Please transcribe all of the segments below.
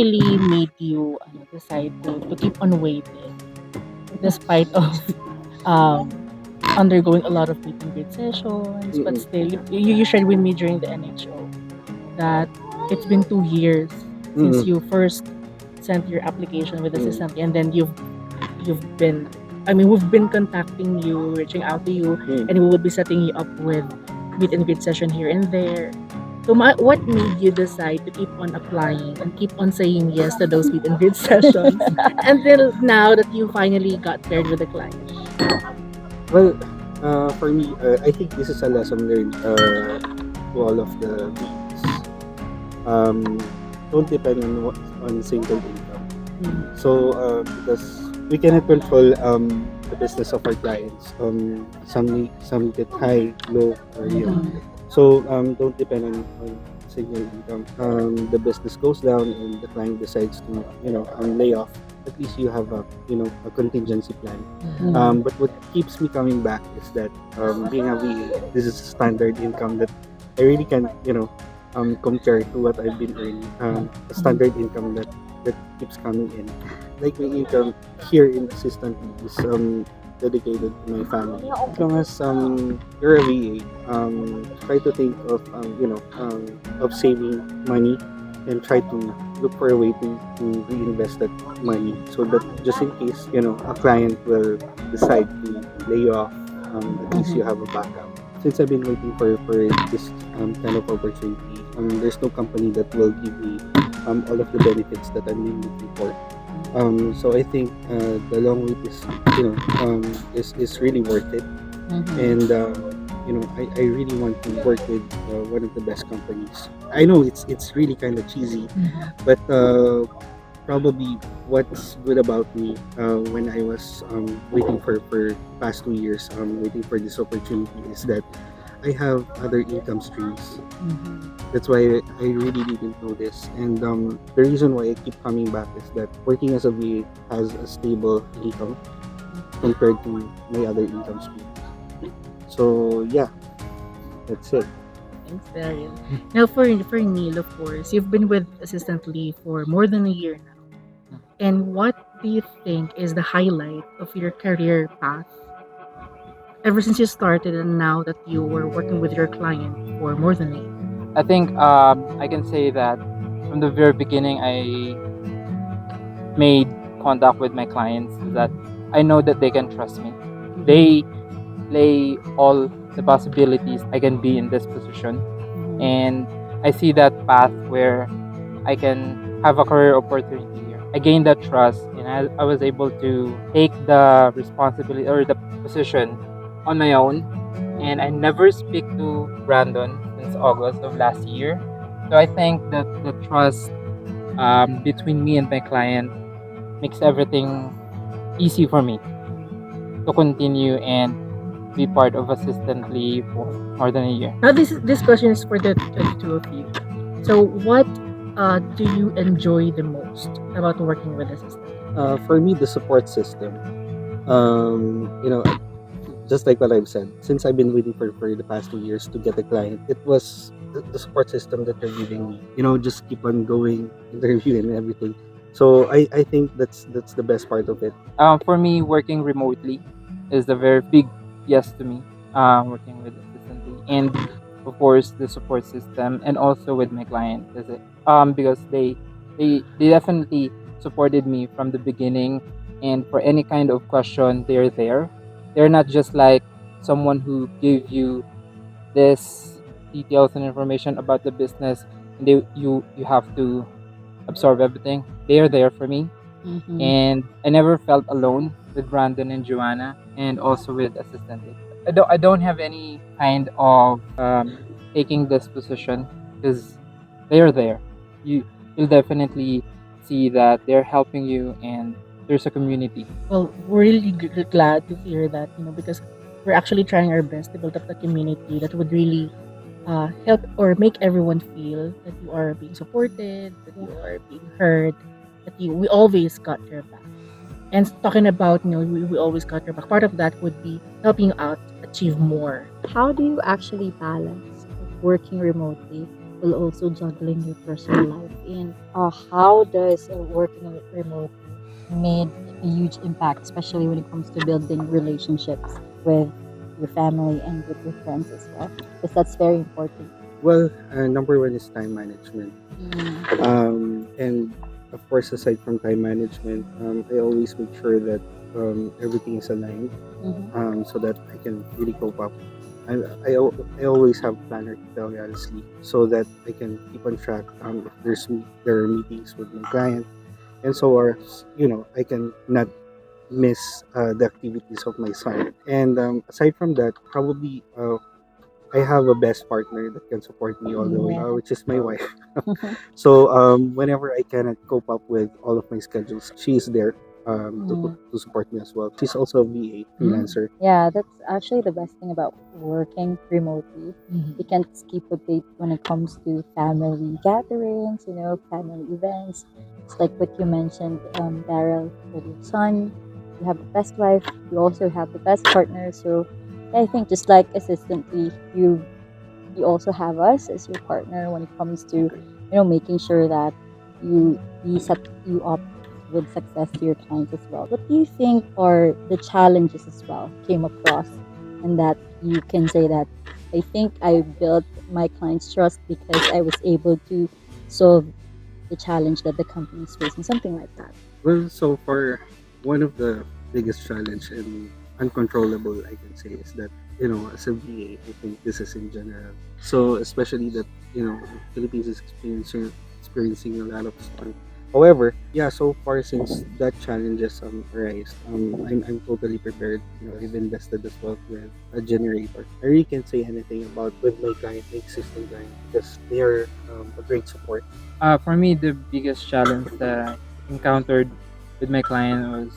really made you decide to keep on waiting despite of um, undergoing a lot of meet and greet sessions, but Mm-mm. still, you shared with me during the NHO that it's been 2 years since Mm-mm. you first sent your application with Mm-mm. assistant, and then you've been. I mean, we've been contacting you, reaching out to you, Mm-mm. and we will be setting you up with meet and greet session here and there. So, what made you decide to keep on applying and keep on saying yes to those meet and greet sessions until now that you finally got paired with a client? Well, for me, I think this is a lesson learned to all of the VEs. Don't depend on single income. Mm. So because we cannot control the business of our clients. Some get high, low, or Mm. so don't depend on single income. The business goes down and the client decides to lay off. At least you have a contingency plan. Mm. But what keeps me coming back is that being a VA, this is a standard income that I really can't compare to what I've been earning. A standard income that keeps coming in. Like my income here in assistant is dedicated to my family. As long as you're a VA, try to think of saving money and try to look for a way to reinvest that money so that just in case a client will decide to lay off, at least you have a backup. Since I've been waiting for this kind of opportunity, there's no company that will give me all of the benefits that I'm really looking for. So I think the long wait is really worth it, and I really want to work with one of the best companies. I know it's really kind of cheesy, but probably what's good about me when I was waiting for past 2 years, waiting for this opportunity is that I have other income streams. That's why I really didn't know this. And the reason why I keep coming back is that working as a VA has a stable income compared to my other income streams. So yeah, that's it. Thanks, Daryl. Now, for Neil, of course, you've been with Assistant Lee for more than a year now. And what do you think is the highlight of your career path ever since you started and now that you were working with your client for more than a year? I think I can say that from the very beginning, I made contact with my clients that I know that they can trust me. They lay all the possibilities I can be in this position, and I see that path where I can have a career opportunity here. I gained that trust, and I was able to take the responsibility or the position on my own. And I never speak to Brandon since August of last year. So I think that the trust between me and my client makes everything easy for me to continue and be part of assistantly for more than a year. Now, this question is for the two of you. So, what do you enjoy the most about working with Assistant? For me, the support system. You know, just like what I've said, since I've been waiting for the past 2 years to get a client, it was the support system that they're giving me. Just keep on going, interview and everything. So I think that's the best part of it. For me, working remotely is a very big yes to me. Working with assistantly, and of course the support system, and also with my client, is it because they definitely supported me from the beginning, and for any kind of question, they're there. They're not just like someone who give you this details and information about the business, and you have to absorb everything. They are there for me, and I never felt alone with Brandon and Joanna, and also with assistant. I don't have any kind of taking this position because they are there. You'll definitely see that they're helping you, and there's a community. Well, we're really glad to hear that, because we're actually trying our best to build up a community that would really help or make everyone feel that you are being supported, that you are being heard, that we always got your back. And talking about, we always got your back, part of that would be helping you out achieve more. How do you actually balance working remotely while also juggling your personal life. And how does working remotely made a huge impact, especially when it comes to building relationships with your family and with your friends as well? Because that's very important. Well, number one is time management. Mm. And of course, aside from time management, I always make sure that everything is aligned, Mhm. so that I can really cope up. I, I always have planner to tell you honestly, so that I can keep on track. If there are meetings with my client, and so are, I can not miss the activities of my son. And aside from that, probably I have a best partner that can support me all the way, Yeah. which is my wife. So whenever I cannot cope up with all of my schedules, she is there Mm. to support me as well. She's also a VA freelancer. Yeah, that's actually the best thing about working remotely. You can keep update when it comes to family gatherings, family events. It's like what you mentioned, Daryl, with your son. You have the best wife. You also have the best partner. So I think just like assistantly, you also have us as your partner when it comes to making sure that we set you up with success to your clients as well. What do you think are the challenges as well came across, and that you can say that I think I built my clients trust because I was able to solve the challenge that the company is facing, something like that? Well, so far, one of the biggest challenge and uncontrollable I can say is that as a VA, I think this is in general. So especially that Philippines is experiencing a lot of storm. However, yeah, so far since that challenges arise, I'm totally prepared. I've invested as well with a generator. I really can't say anything about with my client, my existing client, because they are a great support. For me, the biggest challenge that I encountered with my client was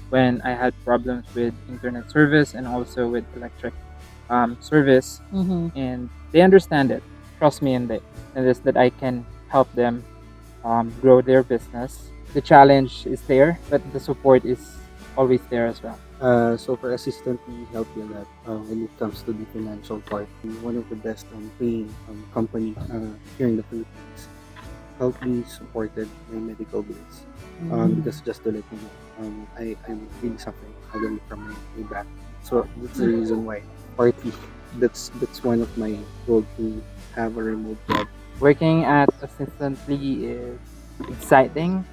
when I had problems with internet service and also with electric service, Mm-hmm. and they understand it, trust me in this that I can help them grow their business. The challenge is there, but the support is always there as well. So for assistant, we help you a lot when it comes to the financial part. One of the best paying company here in the Philippines helped me supported my medical bills. Because just to let you know, I'm really suffering again from my back. So that's the reason why partly that's one of my goal to have a remote job. Working at Assistantly is exciting,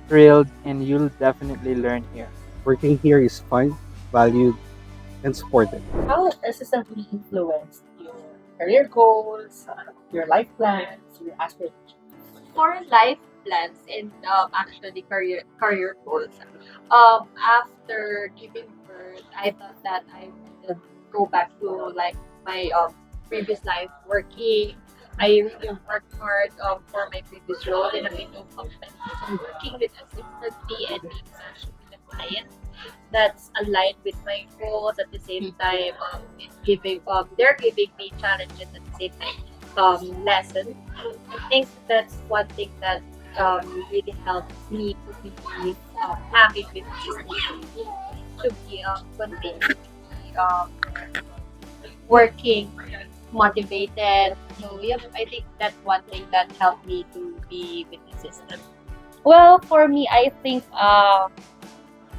thrilled, and you'll definitely learn here. Working here is fun, valued, and supported. How assistantly influenced your career goals, your life plans, your aspirations? For life plans and actually career goals. After giving birth, I thought that I would go back to like my previous life working. I really worked hard for my previous role in a video company. So working with assistantly and being social with the client, that's aligned with my goals at the same time. They're giving me challenges at the same time. Lessons. I think that's one thing that really helps me to be happy with this, to be continuously working, motivated. So yeah, I think that's one thing that helped me to be with the system. Well, for me, I think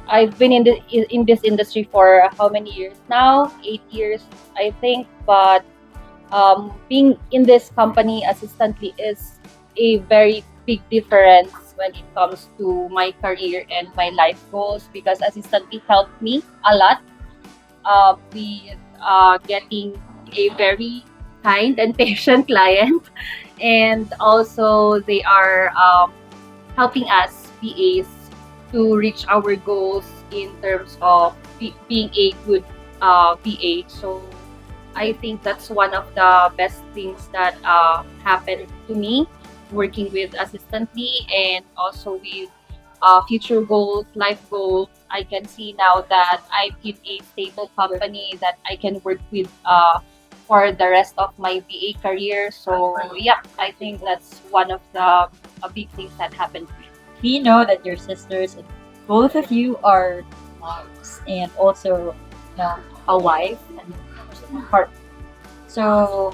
I've been in this industry for how many years now? 8 years, I think. But being in this company assistantly is a very big difference when it comes to my career and my life goals because assistantly helped me a lot with getting a very kind and patient client, and also they are helping us VAs to reach our goals in terms of being a good VA. So I think that's one of the best things that happened to me working with assistantly and also with future goals, life goals. I can see now that I'm in a stable company that I can work with for the rest of my VA career. So yeah, I think that's one of the big things that happened to me. We know that your sisters and both of you are moms and also a wife and partner. So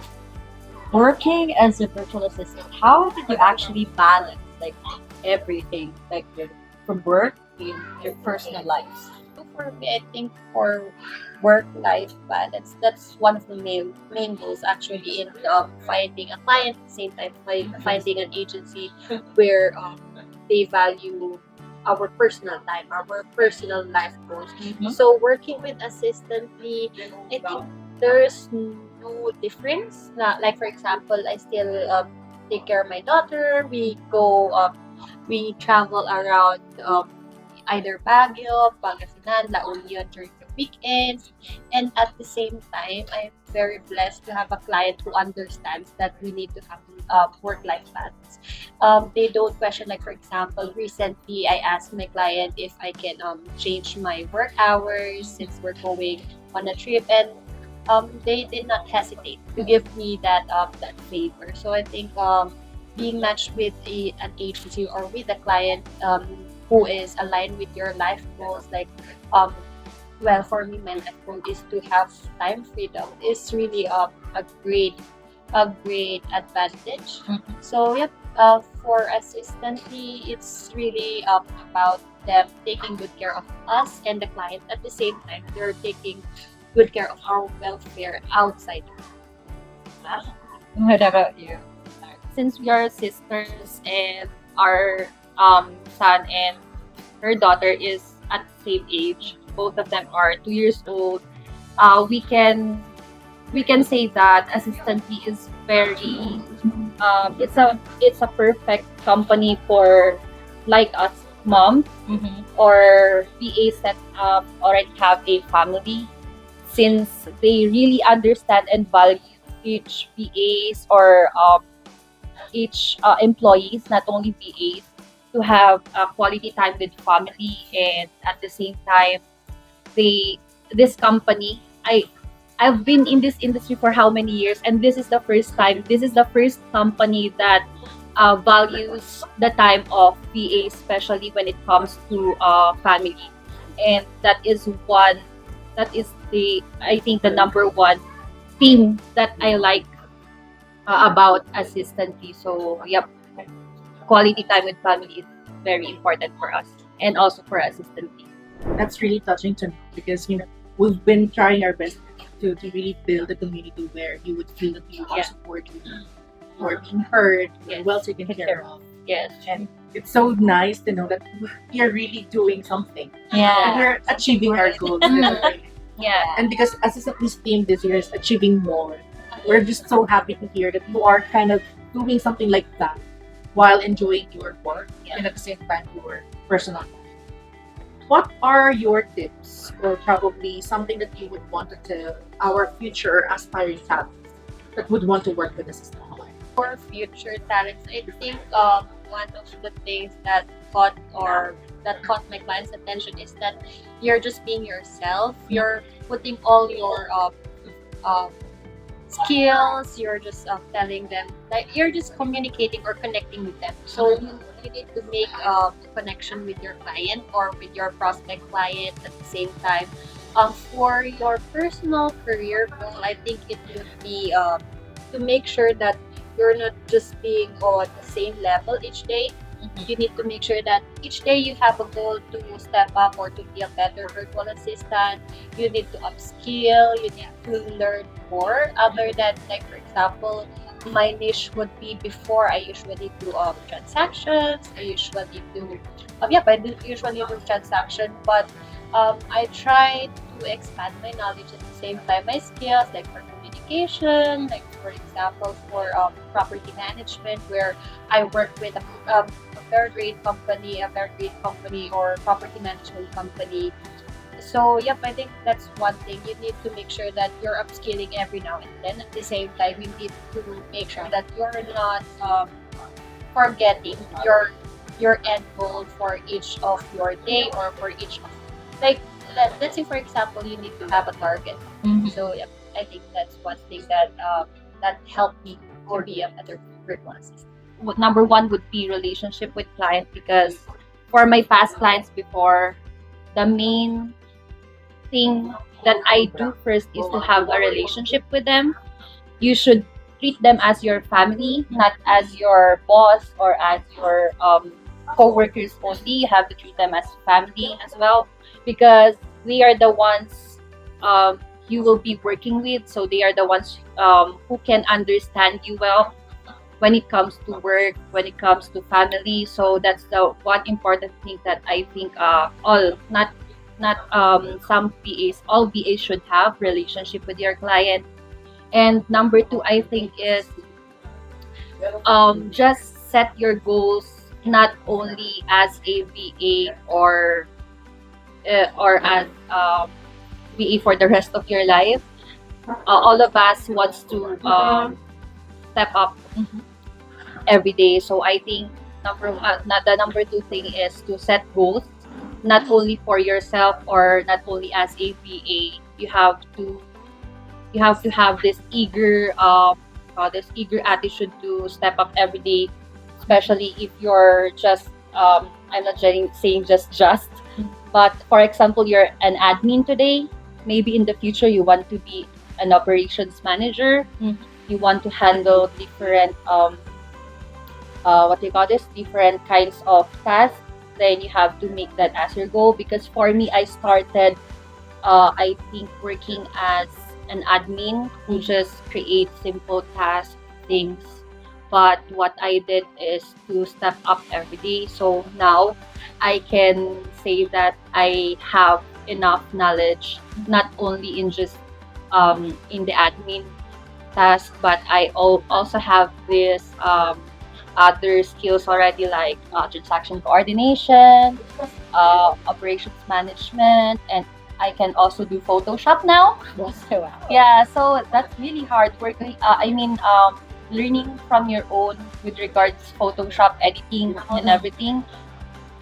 working as a virtual assistant, how did you actually balance like everything, like from work in your personal lives? So for me, I think for work-life balance, that's one of the main goals actually in finding a client at the same time finding an agency where they value our personal time, our personal life goals. So working with assistantly, I think there's no difference. Like for example, I still take care of my daughter. We travel around either Baguio, Pangasinan, La Union during the weekends. And at the same time, I'm very blessed to have a client who understands that we need to have work-life balance. They don't question, like for example, recently I asked my client if I can change my work hours since we're going on a trip, and they did not hesitate to give me that favor. So I think being matched with an agency or with a client who is aligned with your life goals, like um, well, for me, my life goal is to have time freedom. Is really a great advantage. So yep, for assistantly, it's really about them taking good care of us and the client. At the same time, they're taking good care of our welfare outside. What about you? Since we are sisters and our son and her daughter is at the same age, both of them are 2 years old. We can say that Assistant B is very it's a perfect company for like us mom or VA set up already have a family, since they really understand and value each VAs or each employees, not only VAs, to have quality time with family, and at the same time they this company I've been in this industry for how many years, and this is the first company that values the time of VA, especially when it comes to family. And that is the I think the number one thing that I like about assistant fee. So yep, quality time with family is very important for us and also for assistant fee. That's really touching to know because we've been trying our best to really build a community where you would feel that you are supported, you are being heard, you're well taken care of. Yes. And it's so nice to know that we are really doing something. And Yeah. we're achieving our goals. Yeah. And because Assistantly's team this year is achieving more, we're just so happy to hear that you are kind of doing something like that while enjoying your work and at the same time your personal life. What are your tips or probably something that you would want to tell our future aspiring talents that would want to work with Assistant? For future talents, I think one of the things that caught my client's attention is that you're just being yourself. You're putting all your um, skills. You're just telling them, like you're just communicating or connecting with them. So you need to make a connection with your client or with your prospect client at the same time. For your personal career goal, I think it would be to make sure that you're not just being on the same level each day. You need to make sure that each day you have a goal to step up or to be a better virtual assistant. You need to upskill, you need to learn more other than, like for example, my niche would be before I usually do transactions. I usually do transaction, but I try to expand my knowledge at the same time my skills, like for communication, like for example for property management, where I work with a very great company or property management company. So yep, I think that's one thing. You need to make sure that you're upskilling every now and then. At the same time, you need to make sure that you're not forgetting your end goal for each of your day or for each of, like let's say for example you need to have a target. So yep, I think that's one thing that helped me to be a better virtual assistant. Number one would be relationship with client, because for my past clients before, the main thing that I do first is to have a relationship with them. You should treat them as your family, not as your boss or as your co-workers only. You have to treat them as family as well, because they are the ones you will be working with. So they are the ones who can understand you well when it comes to work, when it comes to family. So that's the one important thing that I think all not some BAs, all BAs should have relationship with your client. And number two, I think is just set your goals not only as a VA or as VA for the rest of your life. All of us wants to step up every day. So I think not the number two thing is to set goals, not only for yourself or not only as a VA. You have to have this eager attitude to step up every day, especially if you're just I'm not saying just, but for example, you're an admin today. Maybe in the future you want to be an operations manager. You want to handle different what do you call this, different kinds of tasks. Then you have to make that as your goal. Because for me, I started I think working as an admin who just creates simple tasks, things. But what I did is to step up every day. So now I can say that I have enough knowledge, not only in just in the admin task, but also have this other skills already, like transaction coordination, operations management, and I can also do Photoshop now. Wow. Yeah, so that's really hard work. Learning from your own with regards Photoshop editing and everything.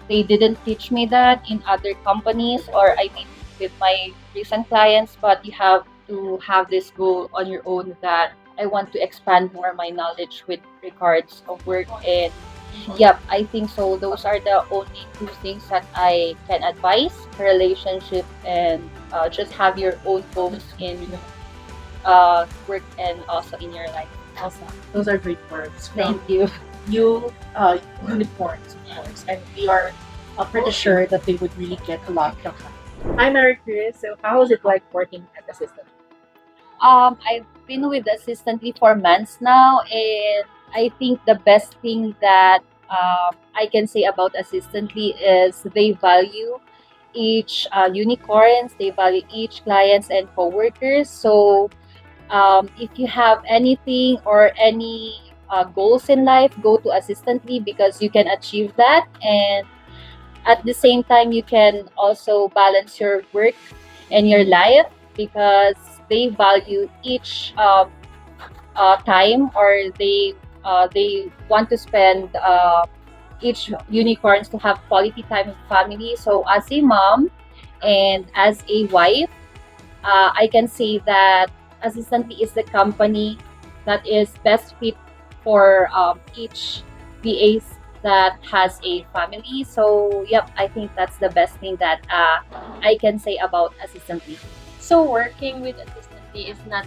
They didn't teach me that in other companies, or I mean with my recent clients. But you have to have this goal on your own that I want to expand more my knowledge with regards of work. And yep, I think so. Those are the only two things that I can advise: relationship and just have your own goals in work and also in your life. Awesome. Those are great words Thank from you. you, unicorns, of course, and we are pretty sure that they would really get a lot from that. Hi, Mary Chris. So, how is it like working as assistant? I've been with Assistantly for months now, and I think the best thing that I can say about Assistantly is they value each unicorns, they value each clients and coworkers. So if you have anything or any goals in life, go to Assistantly because you can achieve that, and at the same time you can also balance your work and your life because they value each time, or they want to spend each unicorns to have quality time with family. So as a mom and as a wife, I can say that Assistantly is the company that is best fit for each VAs that has a family. So, yep, I think that's the best thing that I can say about Assistantly. So working with assistantly is not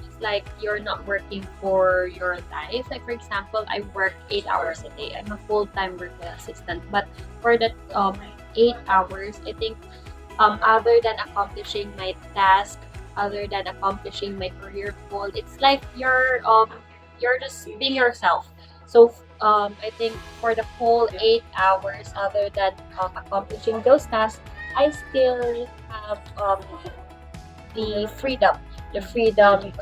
it's like you're not working for your life. Like for example, I work 8 hours a day. I'm a full-time virtual assistant. But for that 8 hours, I think other than accomplishing my task, other than accomplishing my career goal, it's like you're just being yourself. So I think for the whole 8 hours, other than accomplishing those tasks, I still have the freedom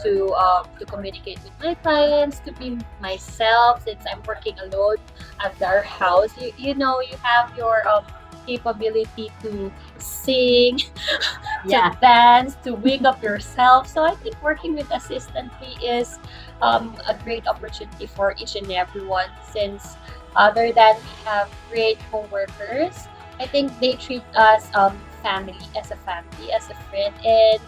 to communicate with my clients, to be myself since I'm working alone at our house. You have your capability to sing, Yeah. to dance, to wake up yourself. So I think working with assistantly is a great opportunity for each and everyone, since other than we have great coworkers, I think they treat us family, as a family, as a friend. And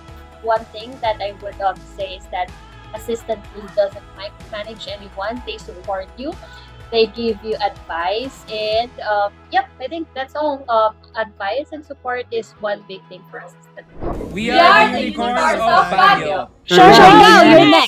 one thing that I would say is that assistantly doesn't micromanage anyone. They support you. They give you advice, and yep, I think that's all. Advice and support is one big thing for assistant. We are the unicorns of Baguio. Sure, you're next.